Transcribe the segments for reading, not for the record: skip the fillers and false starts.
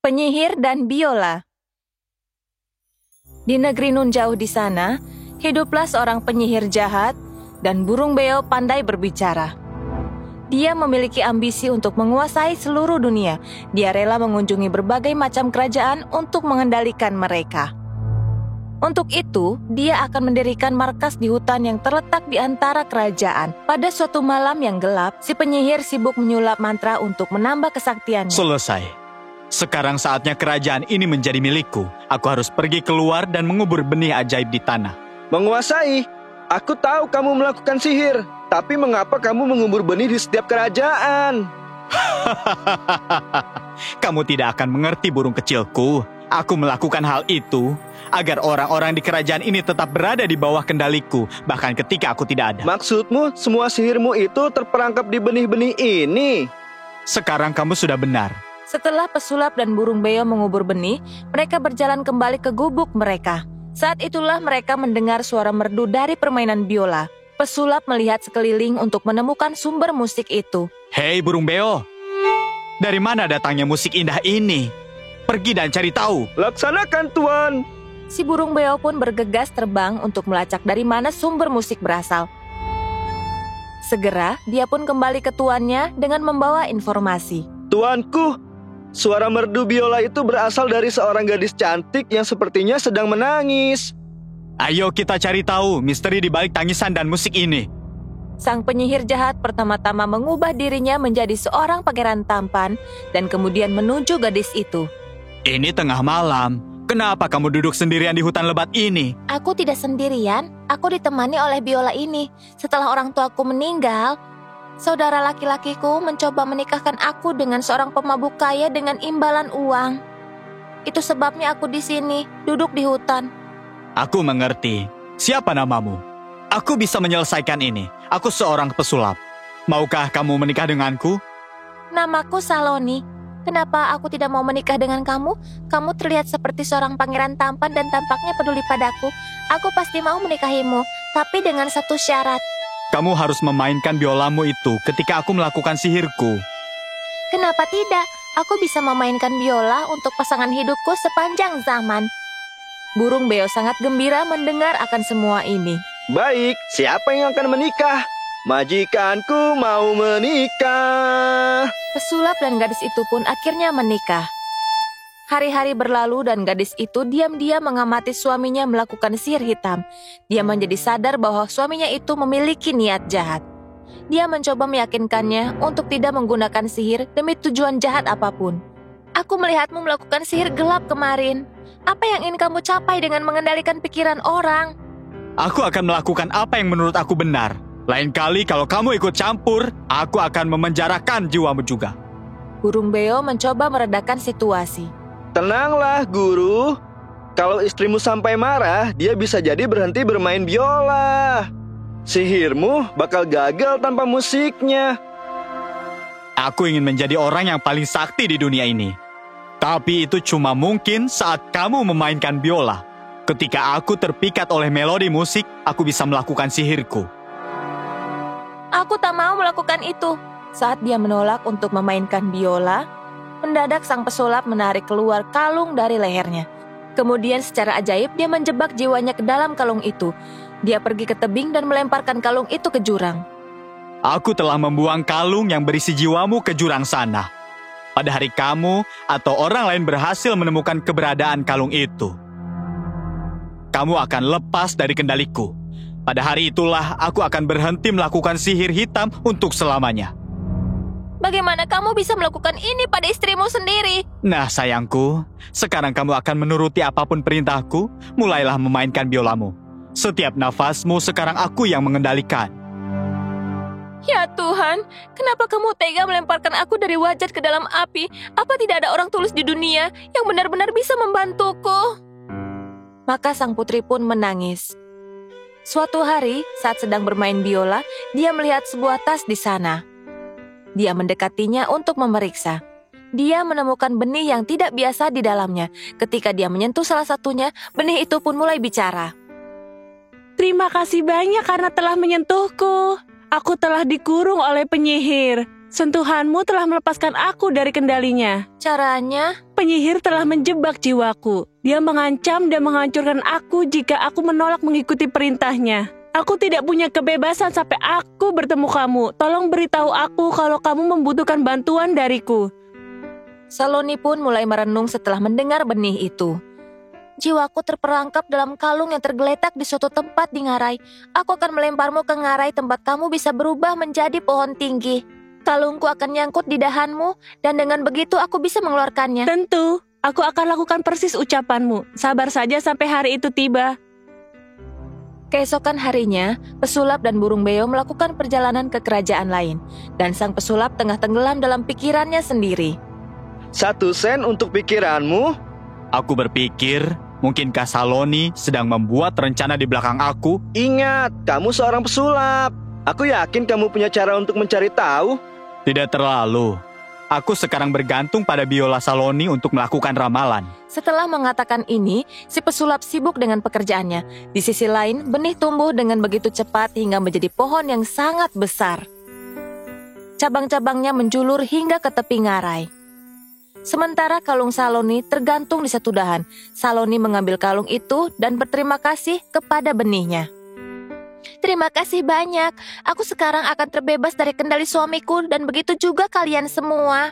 Penyihir dan biola. Di negeri nun jauh di sana, hiduplah seorang penyihir jahat dan burung beo pandai berbicara. Dia memiliki ambisi untuk menguasai seluruh dunia. Dia rela mengunjungi berbagai macam kerajaan untuk mengendalikan mereka. Untuk itu, dia akan mendirikan markas di hutan yang terletak di antara kerajaan. Pada suatu malam yang gelap, si penyihir sibuk menyulap mantra untuk menambah kesaktiannya. Selesai. Sekarang saatnya kerajaan ini menjadi milikku. Aku harus pergi keluar dan mengubur benih ajaib di tanah. Menguasai? Aku tahu kamu melakukan sihir. Tapi mengapa kamu mengubur benih di setiap kerajaan? Kamu tidak akan mengerti, burung kecilku. Aku melakukan hal itu agar orang-orang di kerajaan ini tetap berada di bawah kendaliku, bahkan ketika aku tidak ada. Maksudmu, semua sihirmu itu terperangkap di benih-benih ini? Sekarang kamu sudah benar. Setelah pesulap dan burung beo mengubur benih, mereka berjalan kembali ke gubuk mereka. Saat itulah mereka mendengar suara merdu dari permainan biola. Pesulap melihat sekeliling untuk menemukan sumber musik itu. Hei burung beo, dari mana datangnya musik indah ini? Pergi dan cari tahu. Laksanakan, Tuan. Si burung beo pun bergegas terbang untuk melacak dari mana sumber musik berasal. Segera, dia pun kembali ke tuannya dengan membawa informasi. Tuanku, suara merdu biola itu berasal dari seorang gadis cantik yang sepertinya sedang menangis. Ayo kita cari tahu misteri di balik tangisan dan musik ini. Sang penyihir jahat pertama-tama mengubah dirinya menjadi seorang pangeran tampan dan kemudian menuju gadis itu. Ini tengah malam. Kenapa kamu duduk sendirian di hutan lebat ini? Aku tidak sendirian. Aku ditemani oleh biola ini. Setelah orang tuaku meninggal, saudara laki-lakiku mencoba menikahkan aku dengan seorang pemabuk kaya dengan imbalan uang. Itu sebabnya aku di sini, duduk di hutan. Aku mengerti. Siapa namamu? Aku bisa menyelesaikan ini. Aku seorang pesulap. Maukah kamu menikah denganku? Namaku Saloni. Kenapa aku tidak mau menikah dengan kamu? Kamu terlihat seperti seorang pangeran tampan dan tampaknya peduli padaku. Aku pasti mau menikahimu, tapi dengan satu syarat. Kamu harus memainkan biolamu itu ketika aku melakukan sihirku. Kenapa tidak? Aku bisa memainkan biola untuk pasangan hidupku sepanjang zaman. Burung beo sangat gembira mendengar akan semua ini. Baik, siapa yang akan menikah? Majikanku mau menikah. Pesulap dan gadis itu pun akhirnya menikah. Hari-hari berlalu dan gadis itu diam-diam mengamati suaminya melakukan sihir hitam. Dia menjadi sadar bahwa suaminya itu memiliki niat jahat. Dia mencoba meyakinkannya untuk tidak menggunakan sihir demi tujuan jahat apapun. Aku melihatmu melakukan sihir gelap kemarin. Apa yang ingin kamu capai dengan mengendalikan pikiran orang? Aku akan melakukan apa yang menurut aku benar. Lain kali kalau kamu ikut campur, aku akan memenjarakan jiwamu juga. Burung beo mencoba meredakan situasi. Tenanglah, Guru. Kalau istrimu sampai marah, dia bisa jadi berhenti bermain biola. Sihirmu bakal gagal tanpa musiknya. Aku ingin menjadi orang yang paling sakti di dunia ini. Tapi itu cuma mungkin saat kamu memainkan biola. Ketika aku terpikat oleh melodi musik, aku bisa melakukan sihirku. Aku tak mau melakukan itu. Saat dia menolak untuk memainkan biola, mendadak sang pesulap menarik keluar kalung dari lehernya. Kemudian secara ajaib dia menjebak jiwanya ke dalam kalung itu. Dia pergi ke tebing dan melemparkan kalung itu ke jurang. Aku telah membuang kalung yang berisi jiwamu ke jurang sana. Pada hari kamu atau orang lain berhasil menemukan keberadaan kalung itu, kamu akan lepas dari kendaliku. Pada hari itulah aku akan berhenti melakukan sihir hitam untuk selamanya. Bagaimana kamu bisa melakukan ini pada istrimu sendiri? Nah sayangku, sekarang kamu akan menuruti apapun perintahku. Mulailah memainkan biolamu. Setiap nafasmu sekarang aku yang mengendalikan. Ya Tuhan, kenapa kamu tega melemparkan aku dari wajat ke dalam api? Apa tidak ada orang tulus di dunia yang benar-benar bisa membantuku? Maka sang putri pun menangis. Suatu hari, saat sedang bermain biola, dia melihat sebuah tas di sana. Dia mendekatinya untuk memeriksa. Dia menemukan benih yang tidak biasa di dalamnya. Ketika dia menyentuh salah satunya, benih itu pun mulai bicara. Terima kasih banyak karena telah menyentuhku. Aku telah dikurung oleh penyihir. Sentuhanmu telah melepaskan aku dari kendalinya. Caranya? Penyihir telah menjebak jiwaku. Dia mengancam dan menghancurkan aku jika aku menolak mengikuti perintahnya. Aku tidak punya kebebasan sampai aku bertemu kamu. Tolong beritahu aku kalau kamu membutuhkan bantuan dariku. Saloni pun mulai merenung setelah mendengar benih itu. Jiwaku terperangkap dalam kalung yang tergeletak di suatu tempat di ngarai. Aku akan melemparmu ke ngarai tempat kamu bisa berubah menjadi pohon tinggi. Kalungku akan nyangkut di dahanmu dan dengan begitu aku bisa mengeluarkannya. Tentu, aku akan lakukan persis ucapanmu. Sabar saja sampai hari itu tiba. Keesokan harinya, pesulap dan burung beo melakukan perjalanan ke kerajaan lain. Dan sang pesulap tengah tenggelam dalam pikirannya sendiri. 1 sen untuk pikiranmu? Aku berpikir, mungkinkah Saloni sedang membuat rencana di belakang aku? Ingat, kamu seorang pesulap. Aku yakin kamu punya cara untuk mencari tahu. Tidak terlalu. Aku sekarang bergantung pada biola Saloni untuk melakukan ramalan. Setelah mengatakan ini, si pesulap sibuk dengan pekerjaannya. Di sisi lain, benih tumbuh dengan begitu cepat hingga menjadi pohon yang sangat besar. Cabang-cabangnya menjulur hingga ke tepi ngarai. Sementara kalung Saloni tergantung di satu dahan. Saloni mengambil kalung itu dan berterima kasih kepada benihnya. Terima kasih banyak. Aku sekarang akan terbebas dari kendali suamiku dan begitu juga kalian semua.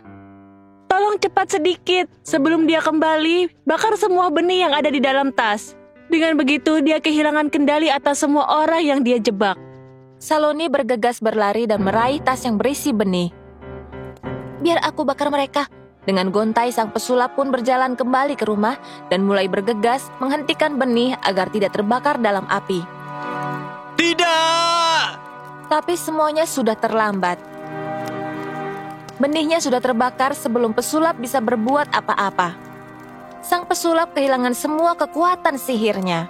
Tolong cepat sedikit. Sebelum dia kembali, bakar semua benih yang ada di dalam tas. Dengan begitu, dia kehilangan kendali atas semua orang yang dia jebak. Saloni bergegas berlari dan meraih tas yang berisi benih. Biar aku bakar mereka. Dengan gontai, sang pesulap pun berjalan kembali ke rumah dan mulai bergegas menghentikan benih agar tidak terbakar dalam api. Tidak! Tapi semuanya sudah terlambat. Benihnya sudah terbakar sebelum pesulap bisa berbuat apa-apa. Sang pesulap kehilangan semua kekuatan sihirnya.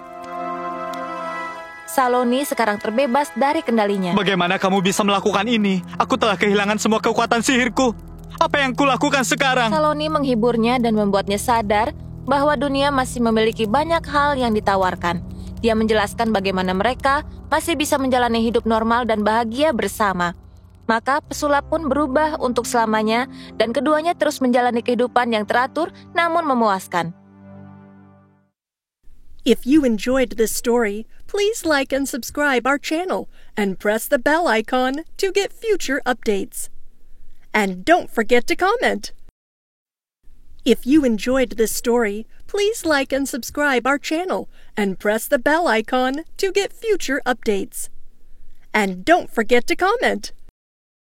Saloni sekarang terbebas dari kendalinya. Bagaimana kamu bisa melakukan ini? Aku telah kehilangan semua kekuatan sihirku. Apa yang kulakukan sekarang? Saloni menghiburnya dan membuatnya sadar bahwa dunia masih memiliki banyak hal yang ditawarkan. Dia menjelaskan bagaimana mereka masih bisa menjalani hidup normal dan bahagia bersama. Maka pesulap pun berubah untuk selamanya dan keduanya terus menjalani kehidupan yang teratur namun memuaskan. If you enjoyed this story, please like and subscribe our channel and press the bell icon to get future updates. And don't forget to comment. If you enjoyed this story, please like and subscribe our channel and press the bell icon to get future updates. And don't forget to comment.